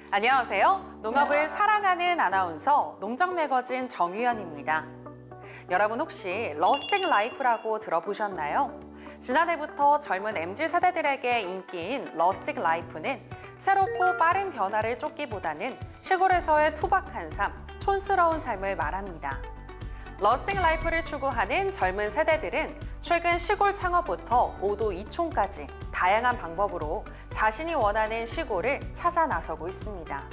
안녕하세요. 농업을 사랑하는 아나운서 농정매거진 정유연입니다. 여러분 혹시 러스팅 라이프라고 들어보셨나요? 지난해부터 젊은 MZ 세대들에게 인기인 러스팅 라이프는 새롭고 빠른 변화를 쫓기보다는 시골에서의 투박한 삶, 촌스러운 삶을 말합니다. 러스팅 라이프를 추구하는 젊은 세대들은 최근 시골 창업부터 5도 2촌까지 다양한 방법으로 자신이 원하는 시골을 찾아 나서고 있습니다.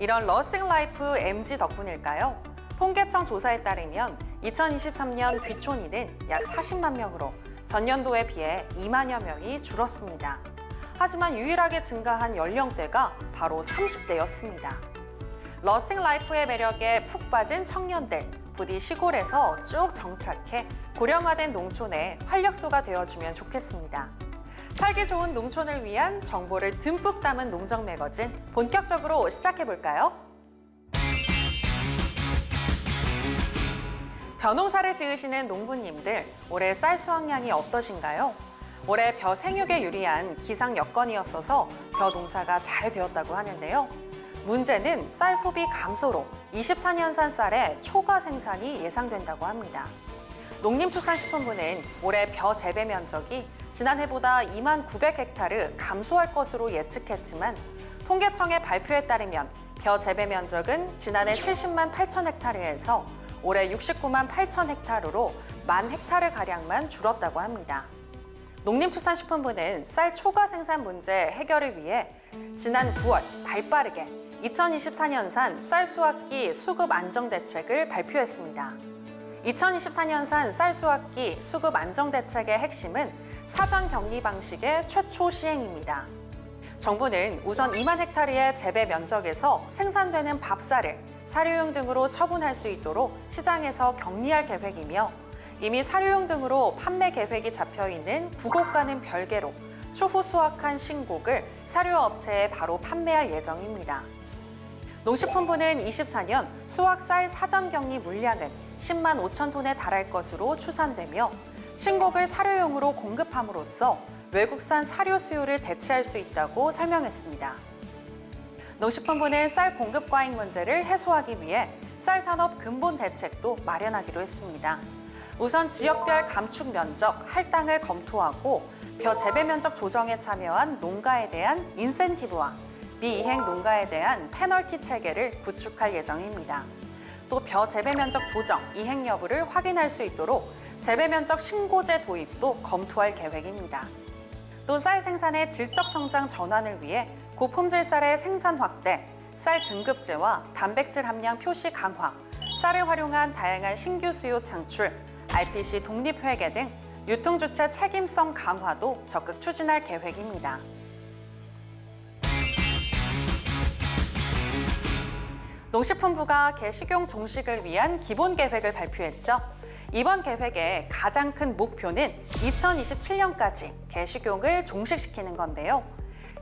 이런 러스팅 라이프 MZ 덕분일까요? 통계청 조사에 따르면 2023년 귀촌인은 약 40만 명으로 전년도에 비해 2만여 명이 줄었습니다. 하지만 유일하게 증가한 연령대가 바로 30대였습니다. 러스팅 라이프의 매력에 푹 빠진 청년들, 부디 시골에서 쭉 정착해 고령화된 농촌의 활력소가 되어주면 좋겠습니다. 살기 좋은 농촌을 위한 정보를 듬뿍 담은 농정 매거진 본격적으로 시작해볼까요? 벼농사를 지으시는 농부님들, 올해 쌀 수확량이 어떠신가요? 올해 벼 생육에 유리한 기상 여건이었어서 벼 농사가 잘 되었다고 하는데요. 문제는 쌀 소비 감소로 24년산 쌀의 초과 생산이 예상된다고 합니다. 농림축산식품부는 올해 벼 재배 면적이 지난해보다 2만 900헥타르 감소할 것으로 예측했지만 통계청의 발표에 따르면 벼 재배 면적은 지난해 70만 8천 헥타르에서 올해 69만 8천 헥타르로 1만 헥타르가량만 줄었다고 합니다. 농림축산식품부는 쌀 초과 생산 문제 해결을 위해 지난 9월 발빠르게 2024년산 쌀 수확기 수급 안정 대책을 발표했습니다. 2024년산 쌀 수확기 수급 안정 대책의 핵심은 사전 격리 방식의 최초 시행입니다. 정부는 우선 2만 헥타르의 재배 면적에서 생산되는 밥쌀을 사료용 등으로 처분할 수 있도록 시장에서 격리할 계획이며 이미 사료용 등으로 판매 계획이 잡혀 있는 구곡과는 별개로 추후 수확한 신곡을 사료업체에 바로 판매할 예정입니다. 농식품부는 24년 수확쌀 사전격리 물량은 10만 5천 톤에 달할 것으로 추산되며 신곡을 사료용으로 공급함으로써 외국산 사료 수요를 대체할 수 있다고 설명했습니다. 농식품부는 쌀 공급 과잉 문제를 해소하기 위해 쌀 산업 근본 대책도 마련하기로 했습니다. 우선 지역별 감축 면적, 할당을 검토하고 벼 재배 면적 조정에 참여한 농가에 대한 인센티브와 미이행 농가에 대한 페널티 체계를 구축할 예정입니다. 또 벼 재배 면적 조정, 이행 여부를 확인할 수 있도록 재배 면적 신고제 도입도 검토할 계획입니다. 또 쌀 생산의 질적 성장 전환을 위해 고품질 쌀의 생산 확대, 쌀 등급제와 단백질 함량 표시 강화, 쌀을 활용한 다양한 신규 수요 창출, RPC 독립 회계 등 유통주체 책임성 강화도 적극 추진할 계획입니다. 농식품부가 개식용 종식을 위한 기본 계획을 발표했죠. 이번 계획의 가장 큰 목표는 2027년까지 개식용을 종식시키는 건데요.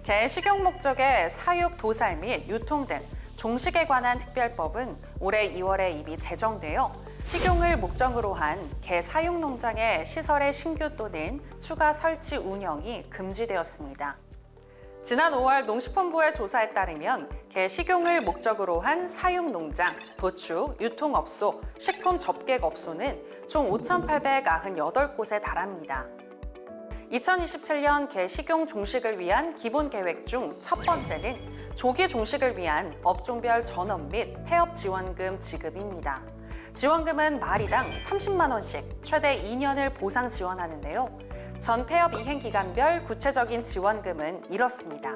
개식용 목적의 사육, 도살 및 유통 등 종식에 관한 특별법은 올해 2월에 이미 제정되어 식용을 목적으로 한 개 사육 농장의 시설의 신규 또는 추가 설치 운영이 금지되었습니다. 지난 5월 농식품부의 조사에 따르면 개 식용을 목적으로 한 사육 농장, 도축, 유통업소, 식품 접객업소는 총 5,898곳에 달합니다. 2027년 개 식용 종식을 위한 기본 계획 중 첫 번째는 조기 종식을 위한 업종별 전업 및 폐업 지원금 지급입니다. 지원금은 마리당 30만 원씩 최대 2년을 보상 지원하는데요. 전 폐업 이행 기간별 구체적인 지원금은 이렇습니다.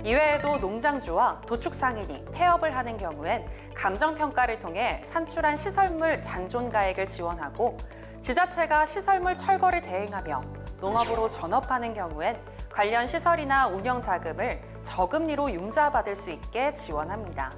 이외에도 농장주와 도축상인이 폐업을 하는 경우엔 감정평가를 통해 산출한 시설물 잔존가액을 지원하고 지자체가 시설물 철거를 대행하며 농업으로 전업하는 경우엔 관련 시설이나 운영 자금을 저금리로 융자받을 수 있게 지원합니다.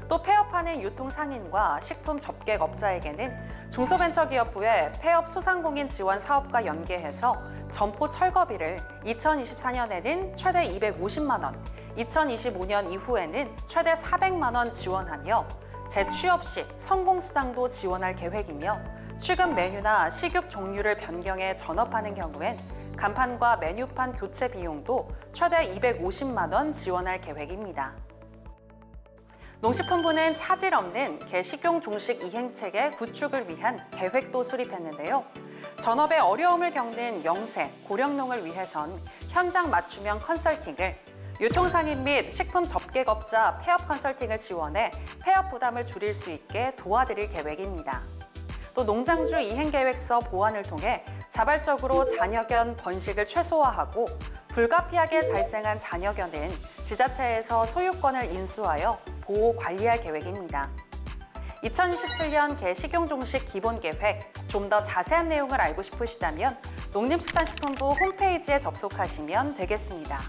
또 폐업하는 유통상인과 식품 접객업자에게는 중소벤처기업부의 폐업 소상공인 지원 사업과 연계해서 점포 철거비를 2024년에는 최대 250만 원, 2025년 이후에는 최대 400만 원 지원하며 재취업 시 성공수당도 지원할 계획이며 취급 메뉴나 식육 종류를 변경해 전업하는 경우엔 간판과 메뉴판 교체 비용도 최대 250만 원 지원할 계획입니다. 농식품부는 차질 없는 개 식용 종식 이행체계 구축을 위한 계획도 수립했는데요. 전업에 어려움을 겪는 영세, 고령농을 위해선 현장 맞춤형 컨설팅을, 유통상인 및 식품 접객업자 폐업 컨설팅을 지원해 폐업 부담을 줄일 수 있게 도와드릴 계획입니다. 또 농장주 이행계획서 보완을 통해 자발적으로 잔여견 번식을 최소화하고 불가피하게 발생한 잔여견은 지자체에서 소유권을 인수하여 보호 관리할 계획입니다. 2027년 개 식용종식 기본계획, 좀 더 자세한 내용을 알고 싶으시다면 농림수산식품부 홈페이지에 접속하시면 되겠습니다.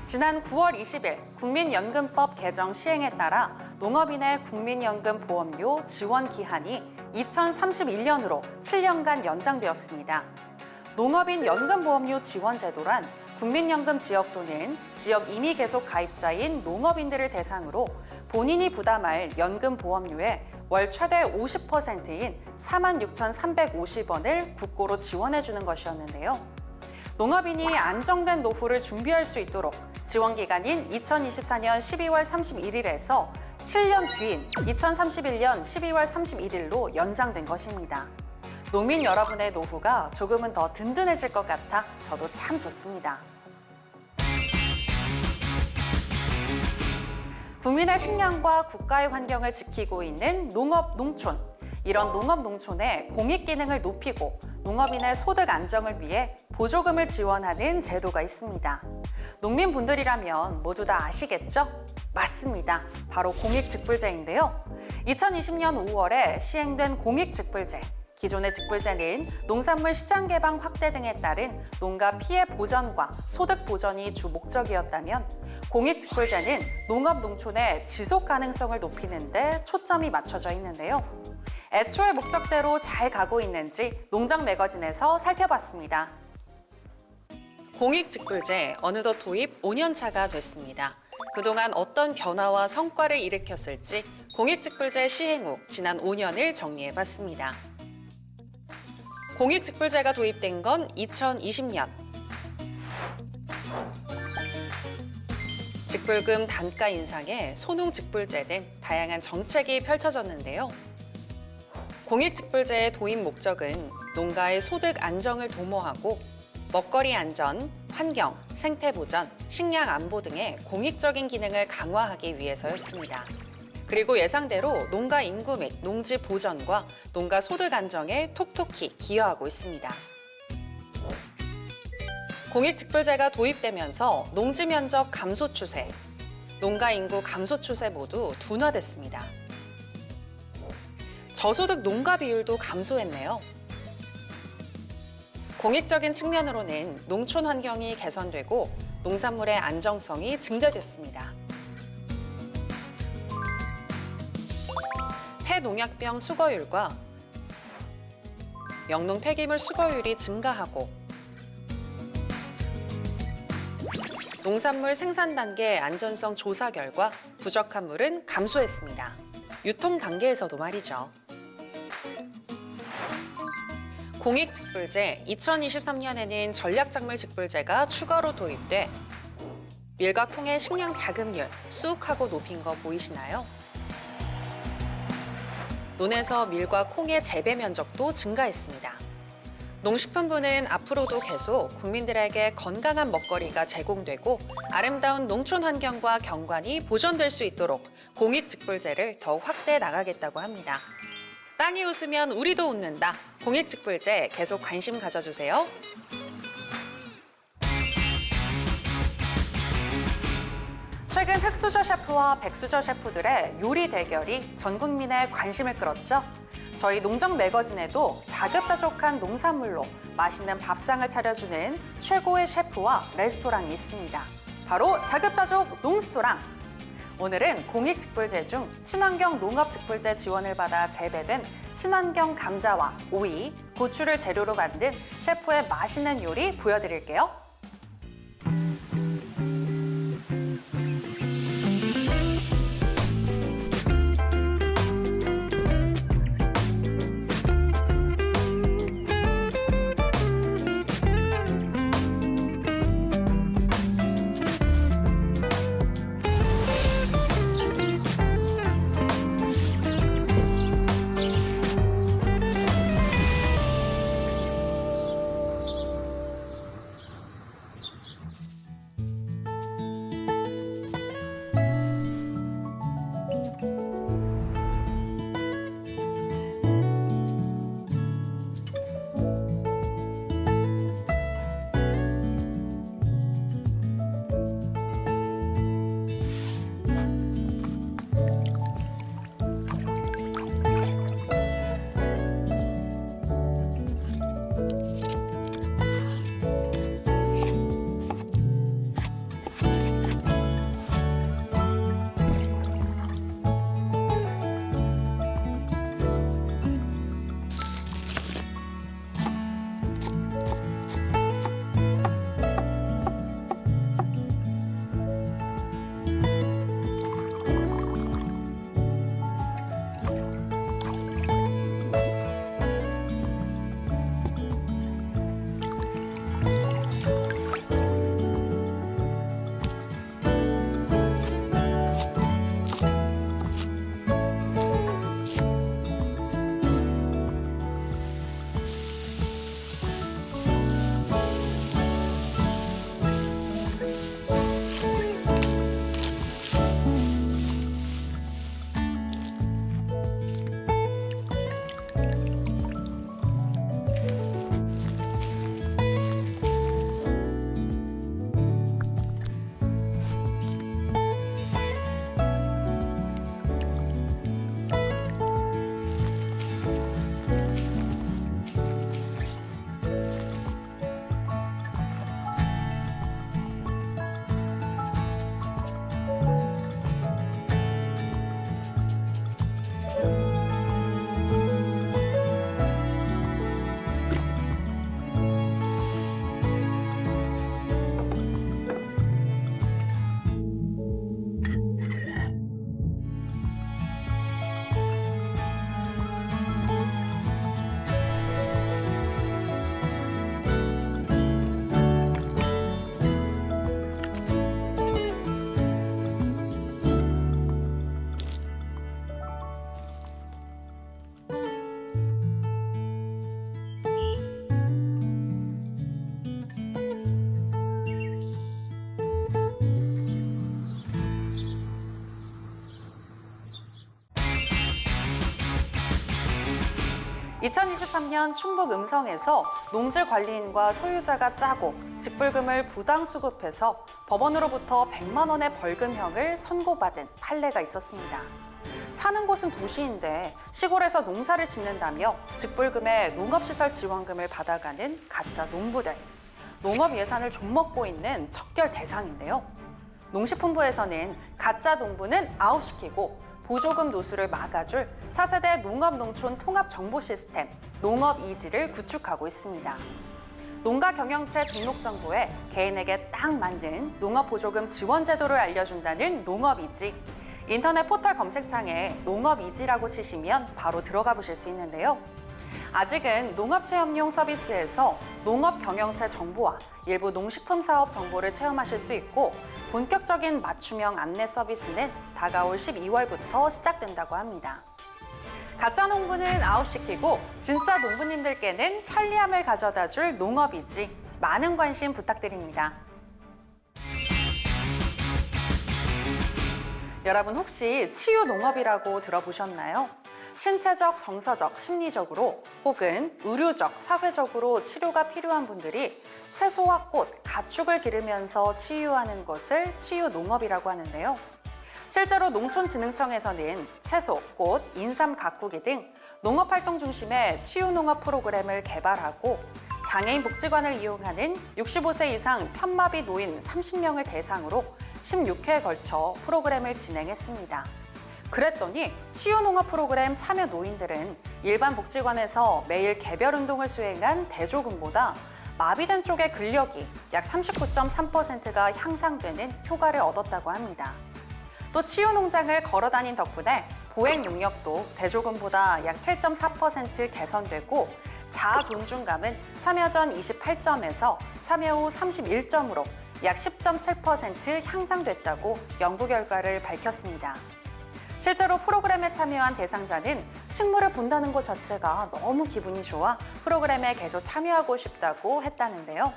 지난 9월 20일 국민연금법 개정 시행에 따라 농업인의 국민연금보험료 지원 기한이 2031년으로 7년간 연장되었습니다. 농업인 연금보험료 지원 제도란 국민연금 지역 또는 지역 임의 계속 가입자인 농업인들을 대상으로 본인이 부담할 연금보험료의 월 최대 50%인 46,350원을 국고로 지원해주는 것이었는데요. 농업인이 안정된 노후를 준비할 수 있도록 지원기간인 2024년 12월 31일에서 7년 뒤인 2031년 12월 31일로 연장된 것입니다. 농민 여러분의 노후가 조금은 더 든든해질 것 같아 저도 참 좋습니다. 국민의 식량과 국가의 환경을 지키고 있는 농업, 농촌. 이런 농업, 농촌의 공익 기능을 높이고 농업인의 소득 안정을 위해 보조금을 지원하는 제도가 있습니다. 농민분들이라면 모두 다 아시겠죠? 맞습니다. 바로 공익직불제인데요. 2020년 5월에 시행된 공익직불제. 기존의 직불제는 농산물 시장 개방 확대 등에 따른 농가 피해 보전과 소득 보전이 주 목적이었다면 공익직불제는 농업 농촌의 지속 가능성을 높이는 데 초점이 맞춰져 있는데요. 애초의 목적대로 잘 가고 있는지 농장 매거진에서 살펴봤습니다. 공익직불제 어느덧 도입 5년 차가 됐습니다. 그동안 어떤 변화와 성과를 일으켰을지 공익직불제 시행 후 지난 5년을 정리해봤습니다. 공익직불제가 도입된 건 2020년. 직불금 단가 인상에 소농직불제 등 다양한 정책이 펼쳐졌는데요. 공익직불제의 도입 목적은 농가의 소득 안정을 도모하고 먹거리 안전, 환경, 생태 보전, 식량 안보 등의 공익적인 기능을 강화하기 위해서였습니다. 그리고 예상대로 농가 인구 및 농지 보전과 농가 소득 안정에 톡톡히 기여하고 있습니다. 공익직불제가 도입되면서 농지 면적 감소 추세, 농가 인구 감소 추세 모두 둔화됐습니다. 저소득 농가 비율도 감소했네요. 공익적인 측면으로는 농촌 환경이 개선되고 농산물의 안정성이 증대됐습니다. 폐농약병 수거율과 영농 폐기물 수거율이 증가하고 농산물 생산 단계 안전성 조사 결과 부적합 물은 감소했습니다. 유통 단계에서도 말이죠. 공익직불제 2023년에는 전략작물직불제가 추가로 도입돼 밀과 콩의 식량 자급률 쑥 하고 높인 거 보이시나요? 논에서 밀과 콩의 재배 면적도 증가했습니다. 농식품부는 앞으로도 계속 국민들에게 건강한 먹거리가 제공되고 아름다운 농촌 환경과 경관이 보존될 수 있도록 공익직불제를 더욱 확대해 나가겠다고 합니다. 땅이 웃으면 우리도 웃는다. 공익직불제 계속 관심 가져주세요. 최근 흑수저 셰프와 백수저 셰프들의 요리 대결이 전 국민의 관심을 끌었죠. 저희 농정 매거진에도 자급자족한 농산물로 맛있는 밥상을 차려주는 최고의 셰프와 레스토랑이 있습니다. 바로 자급자족 농스토랑. 오늘은 공익직불제 중 친환경 농업직불제 지원을 받아 재배된 친환경 감자와 오이, 고추를 재료로 만든 셰프의 맛있는 요리 보여드릴게요. 2023년 충북 음성에서 농지 관리인과 소유자가 짜고 직불금을 부당 수급해서 법원으로부터 100만 원의 벌금형을 선고받은 판례가 있었습니다. 사는 곳은 도시인데 시골에서 농사를 짓는다며 직불금에 농업시설 지원금을 받아가는 가짜 농부들. 농업 예산을 좀먹고 있는 척결 대상인데요. 농식품부에서는 가짜 농부는 아웃시키고 보조금 누수를 막아줄 차세대 농업농촌 통합정보시스템 농업이지를 구축하고 있습니다. 농가경영체 등록정보에 개인에게 딱 맞는 농업보조금 지원 제도를 알려준다는 농업이지. 인터넷 포털 검색창에 농업이지라고 치시면 바로 들어가 보실 수 있는데요. 아직은 농업체험용 서비스에서 농업경영체 정보와 일부 농식품 사업 정보를 체험하실 수 있고 본격적인 맞춤형 안내 서비스는 다가올 12월부터 시작된다고 합니다. 가짜 농부는 아웃시키고 진짜 농부님들께는 편리함을 가져다 줄 농업이지. 많은 관심 부탁드립니다. 여러분 혹시 치유 농업이라고 들어보셨나요? 신체적, 정서적, 심리적으로 혹은 의료적, 사회적으로 치료가 필요한 분들이 채소와 꽃, 가축을 기르면서 치유하는 것을 치유 농업이라고 하는데요. 실제로 농촌진흥청에서는 채소, 꽃, 인삼 가꾸기 등 농업활동 중심의 치유 농업 프로그램을 개발하고 장애인 복지관을 이용하는 65세 이상 편마비 노인 30명을 대상으로 16회에 걸쳐 프로그램을 진행했습니다. 그랬더니 치유농업 프로그램 참여 노인들은 일반 복지관에서 매일 개별 운동을 수행한 대조금보다 마비된 쪽의 근력이 약 39.3%가 향상되는 효과를 얻었다고 합니다. 또 치유농장을 걸어다닌 덕분에 보행 능력도 대조금보다 약 7.4% 개선되고 자아 존중감은 참여 전 28점에서 참여 후 31점으로 약 10.7% 향상됐다고 연구 결과를 밝혔습니다. 실제로 프로그램에 참여한 대상자는 식물을 본다는 것 자체가 너무 기분이 좋아 프로그램에 계속 참여하고 싶다고 했다는데요.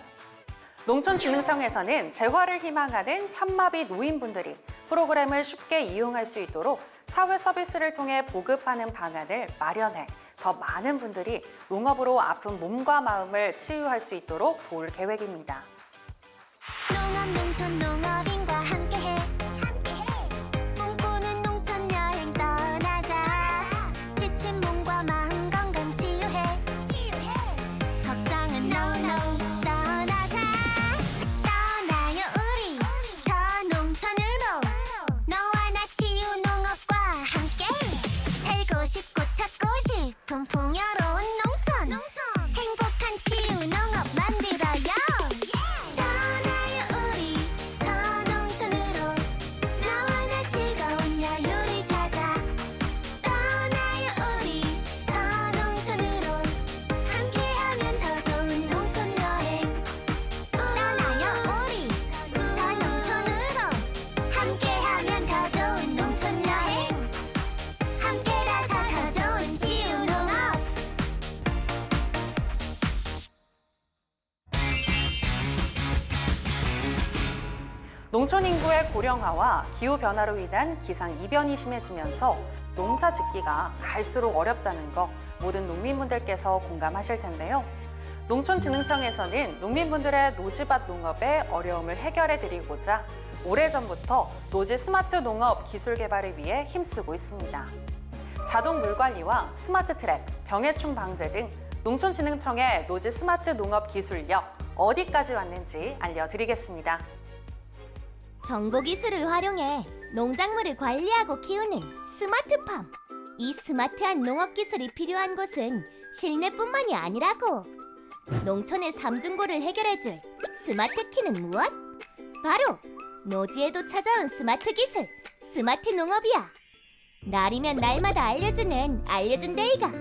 농촌진흥청에서는 재활을 희망하는 편마비 노인분들이 프로그램을 쉽게 이용할 수 있도록 사회 서비스를 통해 보급하는 방안을 마련해 더 많은 분들이 농업으로 아픈 몸과 마음을 치유할 수 있도록 도울 계획입니다. 농업 농촌 농업인과 함께해 꿈꾸는 농촌 여행 떠나자 지친 몸과 마음 건강 치유해 걱정은 no 떠나자 떠나요 우리 저 농촌으로 너와 나 치유 농업과 함께 살고 싶고 찾고 싶은 풍요로운 농촌 행복한 치유 농업 만들어요. 농촌 인구의 고령화와 기후변화로 인한 기상 이변이 심해지면서 농사 짓기가 갈수록 어렵다는 거 모든 농민분들께서 공감하실 텐데요. 농촌진흥청에서는 농민분들의 노지밭 농업의 어려움을 해결해 드리고자 오래전부터 노지 스마트 농업 기술 개발을 위해 힘쓰고 있습니다. 자동 물 관리와 스마트 트랩, 병해충 방제 등 농촌진흥청의 노지 스마트 농업 기술력 어디까지 왔는지 알려드리겠습니다. 정보 기술을 활용해 농작물을 관리하고 키우는 스마트팜. 이 스마트한 농업 기술이 필요한 곳은 실내뿐만이 아니라고. 농촌의 삼중고를 해결해줄 스마트 키는 무엇? 바로 노지에도 찾아온 스마트 기술, 스마트 농업이야. 날이면 날마다 알려준 데이가.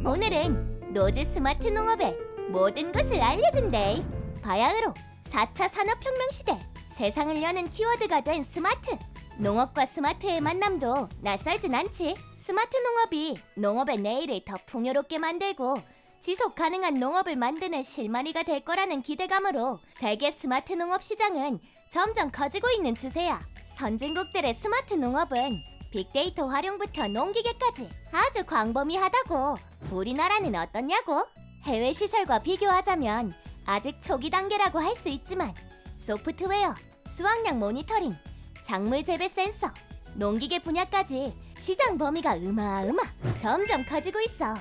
오늘은 노지 스마트 농업의 모든 것을 알려준대. 바야흐로 4차 산업혁명 시대 세상을 여는 키워드가 된 스마트. 농업과 스마트의 만남도 낯설진 않지. 스마트 농업이 농업의 내일을 더 풍요롭게 만들고 지속 가능한 농업을 만드는 실마리가 될 거라는 기대감으로 세계 스마트 농업 시장은 점점 커지고 있는 추세야. 선진국들의 스마트 농업은 빅데이터 활용부터 농기계까지 아주 광범위하다고. 우리나라는 어떻냐고? 해외 시설과 비교하자면 아직 초기 단계라고 할 수 있지만 소프트웨어, 수확량 모니터링, 작물 재배 센서, 농기계 분야까지 시장 범위가 점점 커지고 있어.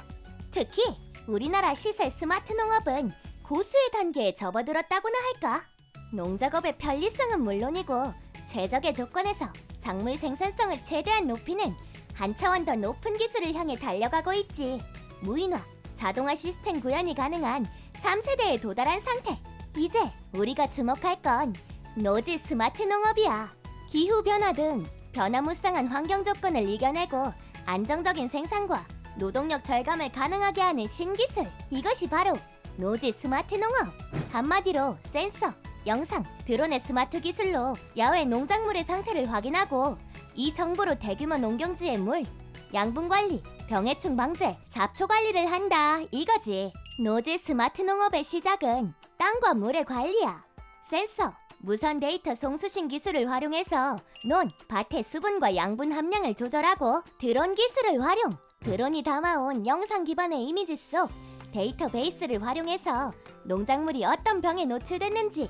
특히 우리나라 시설 스마트 농업은 고수의 단계에 접어들었다고나 할까? 농작업의 편리성은 물론이고 최적의 조건에서 작물 생산성을 최대한 높이는 한 차원 더 높은 기술을 향해 달려가고 있지. 무인화, 자동화 시스템 구현이 가능한 3세대에 도달한 상태. 이제 우리가 주목할 건 노지 스마트 농업이야. 기후 변화 등 변화무쌍한 환경 조건을 이겨내고 안정적인 생산과 노동력 절감을 가능하게 하는 신기술. 이것이 바로 노지 스마트 농업. 한마디로 센서, 영상, 드론의 스마트 기술로 야외 농작물의 상태를 확인하고 이 정보로 대규모 농경지의 물, 양분 관리, 병해충 방제, 잡초 관리를 한다 이거지. 노지 스마트 농업의 시작은 땅과 물의 관리야. 센서, 무선 데이터 송수신 기술을 활용해서 밭의 수분과 양분 함량을 조절하고 드론 기술을 활용. 드론이 담아온 영상 기반의 이미지 속 데이터베이스를 활용해서 농작물이 어떤 병에 노출됐는지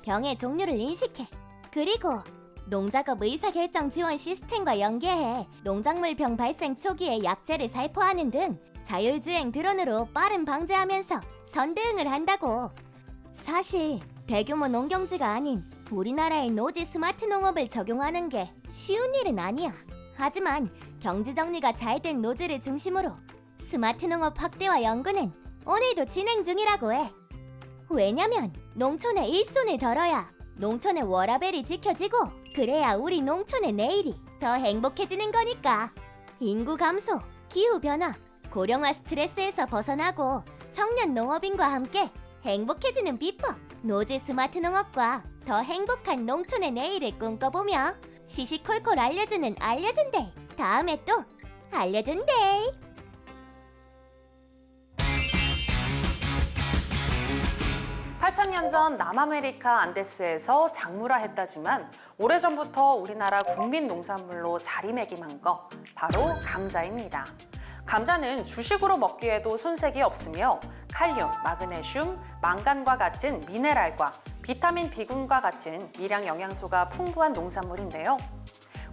병의 종류를 인식해. 그리고 농작업 의사결정 지원 시스템과 연계해 농작물 병 발생 초기에 약제를 살포하는 등 자율주행 드론으로 빠른 방제하면서 선대응을 한다고. 사실 대규모 농경지가 아닌 우리나라의 노지 스마트 농업을 적용하는 게 쉬운 일은 아니야. 하지만 경지 정리가 잘 된 노지를 중심으로 스마트 농업 확대와 연구는 오늘도 진행 중이라고 해. 왜냐면 농촌의 일손을 덜어야 농촌의 워라밸이 지켜지고 그래야 우리 농촌의 내일이 더 행복해지는 거니까. 인구 감소, 기후 변화, 고령화 스트레스에서 벗어나고 청년 농업인과 함께 행복해지는 비법. 노지 스마트 농업과 더 행복한 농촌의 내일을 꿈꿔보며 시시콜콜 알려주는 알려준데이. 다음에 또 알려준데이. 8,000년 전 남아메리카 안데스에서 작물화했다지만 오래전부터 우리나라 국민 농산물로 자리매김한 거 바로 감자입니다. 감자는 주식으로 먹기에도 손색이 없으며 칼륨, 마그네슘, 망간과 같은 미네랄과 비타민 B군과 같은 미량 영양소가 풍부한 농산물인데요.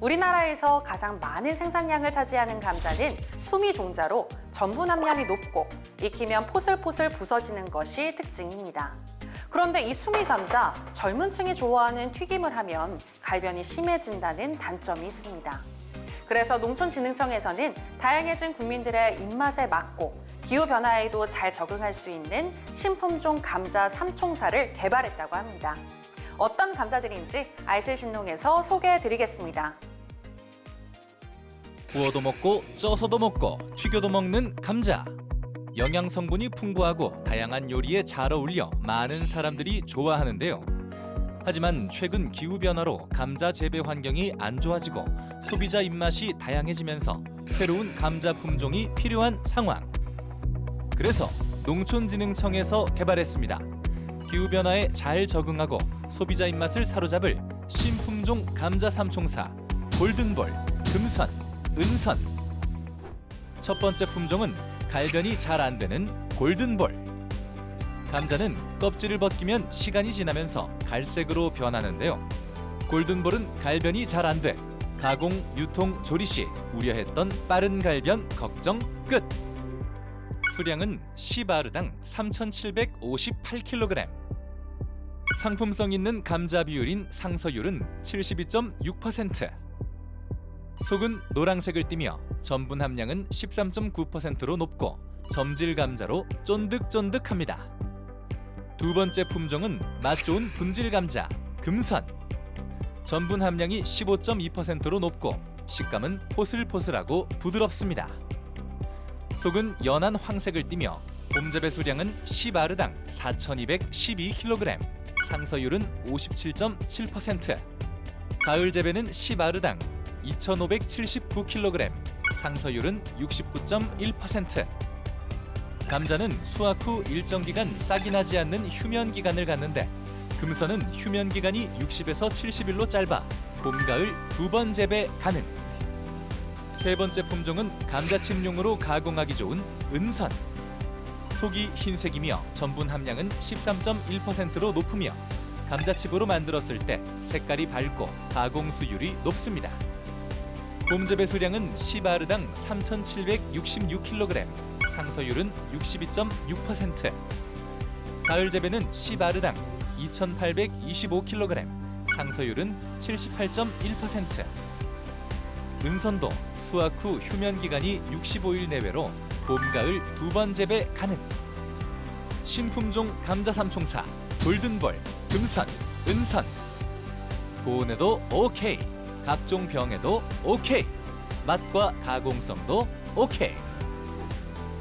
우리나라에서 가장 많은 생산량을 차지하는 감자는 수미 종자로 전분 함량이 높고 익히면 포슬포슬 부서지는 것이 특징입니다. 그런데 이 수미 감자, 젊은 층이 좋아하는 튀김을 하면 갈변이 심해진다는 단점이 있습니다. 그래서 농촌진흥청에서는 다양해진 국민들의 입맛에 맞고 기후변화에도 잘 적응할 수 있는 신품종 감자 3총사를 개발했다고 합니다. 어떤 감자들인지 알실신농에서 소개해드리겠습니다. 구워도 먹고 쪄서도 먹고 튀겨도 먹는 감자. 영양 성분이 풍부하고 다양한 요리에 잘 어울려 많은 사람들이 좋아하는데요. 하지만 최근 기후변화로 감자 재배 환경이 안 좋아지고 소비자 입맛이 다양해지면서 새로운 감자 품종이 필요한 상황. 그래서 농촌진흥청에서 개발했습니다. 기후변화에 잘 적응하고 소비자 입맛을 사로잡을 신품종 감자 3총사 골든볼, 금선, 은선. 첫 번째 품종은 갈변이 잘 안 되는 골든볼. 감자는 껍질을 벗기면 시간이 지나면서 갈색으로 변하는데요. 골든볼은 갈변이 잘 안 돼 가공, 유통, 조리 시 우려했던 빠른 갈변 걱정 끝. 수량은 시바르당 3,758kg. 상품성 있는 감자 비율인 상서율은 72.6%. 속은 노란색을 띠며 전분 함량은 13.9%로 높고 점질 감자로 쫀득쫀득합니다. 두 번째 품종은 맛 좋은 분질 감자 금선. 전분 함량이 15.2%로 높고 식감은 포슬포슬하고 부드럽습니다. 속은 연한 황색을 띠며 봄재배 수량은 시바르당 4,212kg, 상서율은 57.7%. 가을 재배는 시바르당 2,579kg, 상서율은 69.1%. 감자는 수확 후 일정 기간 싹이 나지 않는 휴면 기간을 갖는데 금선은 휴면 기간이 60에서 70일로 짧아 봄, 가을 두 번 재배 가능. 세 번째 품종은 감자칩용으로 가공하기 좋은 은선. 속이 흰색이며 전분 함량은 13.1%로 높으며 감자칩으로 만들었을 때 색깔이 밝고 가공 수율이 높습니다. 봄재배 수량은 시바르당 3,766kg, 상서율은 62.6%. 가을 재배는 시바르당 2,825kg, 상서율은 78.1%. 은선도 수확 후 휴면 기간이 65일 내외로 봄, 가을 두 번 재배 가능. 신품종 감자 삼총사 골든볼, 금선, 은선. 고온에도 오케이, 각종 병에도 오케이, 맛과 가공성도 오케이.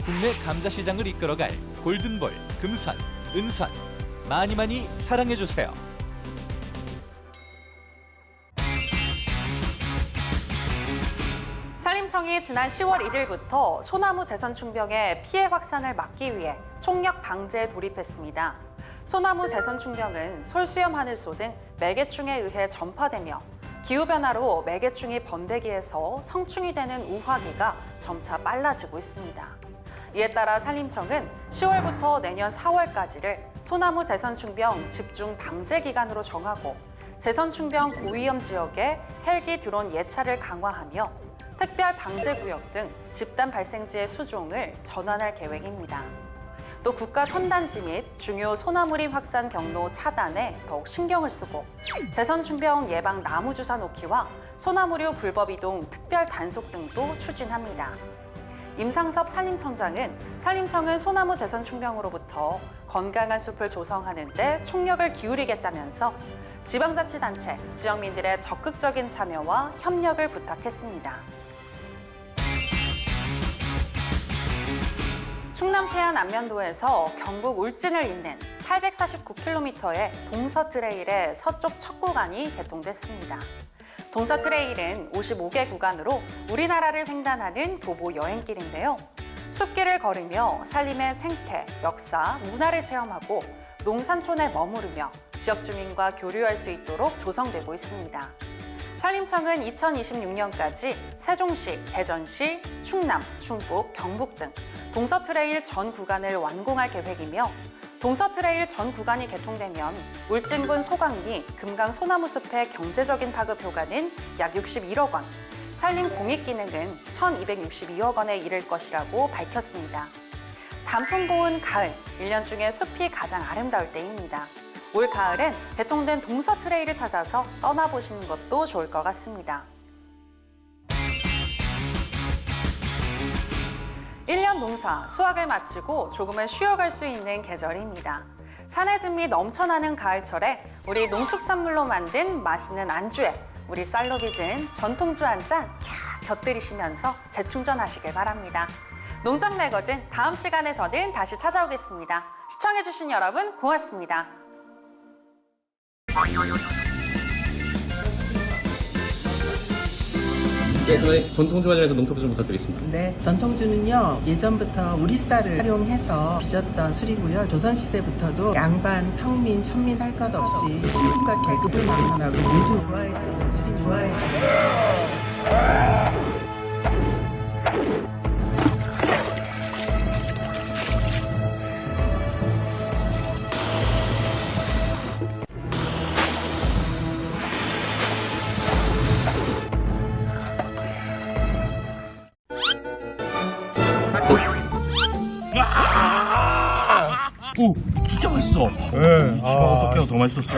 국내 감자 시장을 이끌어갈 골든볼, 금선, 은선. 많이 많이 사랑해 주세요. 산림청이 지난 10월 1일부터 소나무 재선충병의 피해 확산을 막기 위해 총력 방제에 돌입했습니다. 소나무 재선충병은 솔수염 하늘소 등 매개충에 의해 전파되며 기후변화로 매개충이 번데기에서 성충이 되는 우화기가 점차 빨라지고 있습니다. 이에 따라 산림청은 10월부터 내년 4월까지를 소나무 재선충병 집중 방제 기간으로 정하고 재선충병 고위험 지역에 헬기 드론 예찰을 강화하며 특별 방제구역 등 집단 발생지의 수종을 전환할 계획입니다. 또 국가 선단지 및 중요 소나무림 확산 경로 차단에 더욱 신경을 쓰고 재선충병 예방 나무 주사 놓기와 소나무류 불법 이동 특별 단속 등도 추진합니다. 임상섭 산림청장은 산림청은 소나무 재선충병으로부터 건강한 숲을 조성하는 데 총력을 기울이겠다면서 지방자치단체, 지역민들의 적극적인 참여와 협력을 부탁했습니다. 충남 태안 안면도에서 경북 울진을 잇는 849km의 동서 트레일의 서쪽 첫 구간이 개통됐습니다. 동서 트레일은 55개 구간으로 우리나라를 횡단하는 도보 여행길인데요. 숲길을 걸으며 산림의 생태, 역사, 문화를 체험하고 농산촌에 머무르며 지역 주민과 교류할 수 있도록 조성되고 있습니다. 산림청은 2026년까지 세종시, 대전시, 충남, 충북, 경북 등 동서 트레일 전 구간을 완공할 계획이며 동서 트레일 전 구간이 개통되면 울진군 소강리, 금강 소나무숲의 경제적인 파급 효과는 약 61억 원, 산림 공익 기능은 1,262억 원에 이를 것이라고 밝혔습니다. 단풍 고운 가을, 1년 중에 숲이 가장 아름다울 때입니다. 올 가을엔 개통된 동서 트레일을 찾아서 떠나보시는 것도 좋을 것 같습니다. 1년 농사, 수확을 마치고 조금은 쉬어갈 수 있는 계절입니다. 산해진미 넘쳐나는 가을철에 우리 농축산물로 만든 맛있는 안주에 우리 쌀로 빚은 전통주 한 잔 곁들이시면서 재충전하시길 바랍니다. 농장 매거진 다음 시간에 저는 다시 찾아오겠습니다. 시청해주신 여러분 고맙습니다. 네, 저희 전통주 관련해서 농토부 좀 부탁드리겠습니다. 네, 전통주는요 예전부터 우리 쌀을 활용해서 빚었던 술이고요. 조선시대부터도 양반, 평민, 천민 할 것 없이 신분과 계급을 막론하고 모두 좋아했던 술이 오, 진짜 맛있어. 네, 아, 섞여 더 맛있었어.